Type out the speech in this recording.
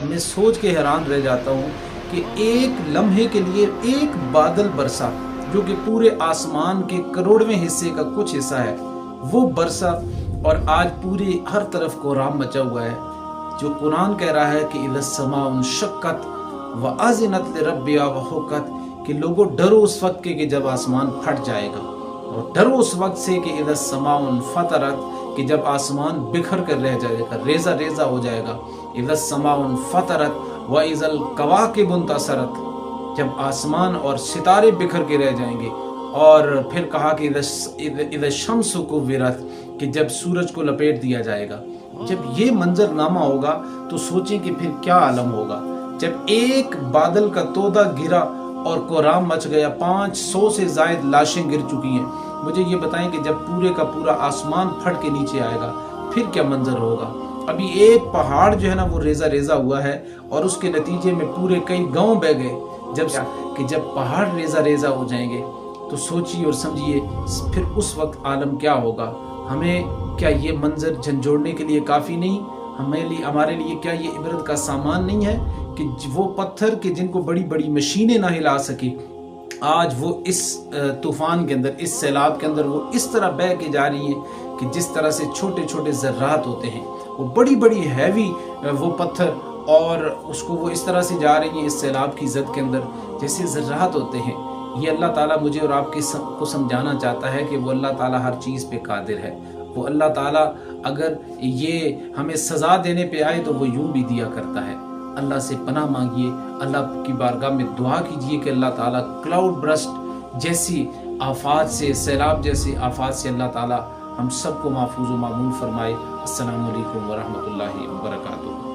میں سوچ کے حیران رہ جاتا ہوں کہ ایک لمحے کے لیے ایک بادل برسا جو کہ پورے آسمان کے کروڑویں حصے کا کچھ حصہ ہے، وہ برسا، اور آج پوری ہر طرف کوہرام مچا ہوا ہے۔ جو قرآن کہہ رہا ہے کہ اذا السماء انشقت واذنت لربها وحقت، کہ لوگوں ڈرو اس وقت کے کہ جب آسمان پھٹ جائے گا، اور ڈرو اس وقت سے کہ اذا السماء انفطرت، کہ جب آسمان بکھر کر رہ جائے گا، ریزہ ریزہ ہو جائے گا۔ اذا السماء انفطرت واذا الکواکب انتصرت، جب آسمان اور ستارے بکھر کے رہ جائیں گے۔ اور پھر کہا کہ اذا الشمس کورت، کہ جب سورج کو لپیٹ دیا جائے گا۔ جب یہ منظر نامہ ہوگا تو سوچیں کہ پھر کیا عالم ہوگا۔ جب ایک بادل کا تودہ گرا اور کوہرام مچ گیا، 500 سے زائد لاشیں گر چکی ہیں، مجھے یہ بتائیں کہ جب پورے کا پورا آسمان پھٹ کے نیچے آئے گا پھر کیا منظر ہوگا۔ ابھی ایک پہاڑ جو ہے نا وہ ریزہ ریزہ ہوا ہے، اور اس کے نتیجے میں پورے کئی گاؤں بہ گئے۔ جب پہاڑ ریزہ ریزہ ہو جائیں گے تو سوچیے اور سمجھیے پھر اس وقت عالم کیا ہوگا۔ ہمیں کیا یہ منظر جھنجھوڑنے کے لیے کافی نہیں؟ ہمارے لیے کیا یہ عبرت کا سامان نہیں ہے کہ وہ پتھر کہ جن کو بڑی بڑی مشینیں نہ ہلا سکی، آج وہ اس طوفان کے اندر، اس سیلاب کے اندر وہ اس طرح بہہ کے جا رہی ہیں کہ جس طرح سے چھوٹے چھوٹے ذرات ہوتے ہیں، وہ بڑی بڑی ہیوی وہ پتھر، اور اس کو وہ اس طرح سے جا رہی ہیں اس سیلاب کی زد کے اندر جیسے ذرات ہوتے ہیں۔ یہ اللہ تعالیٰ مجھے اور آپ کو سمجھانا چاہتا ہے کہ وہ اللہ تعالیٰ ہر چیز پہ قادر ہے۔ وہ اللہ تعالیٰ اگر یہ ہمیں سزا دینے پہ آئے تو وہ یوں بھی دیا کرتا ہے۔ اللہ سے پناہ مانگیے، اللہ کی بارگاہ میں دعا کیجیے کہ اللہ تعالیٰ کلاؤڈ برسٹ جیسی آفات سے، سیلاب جیسی آفات سے اللہ تعالیٰ ہم سب کو محفوظ و معمون فرمائے۔ السلام علیکم ورحمۃ اللہ وبرکاتہ۔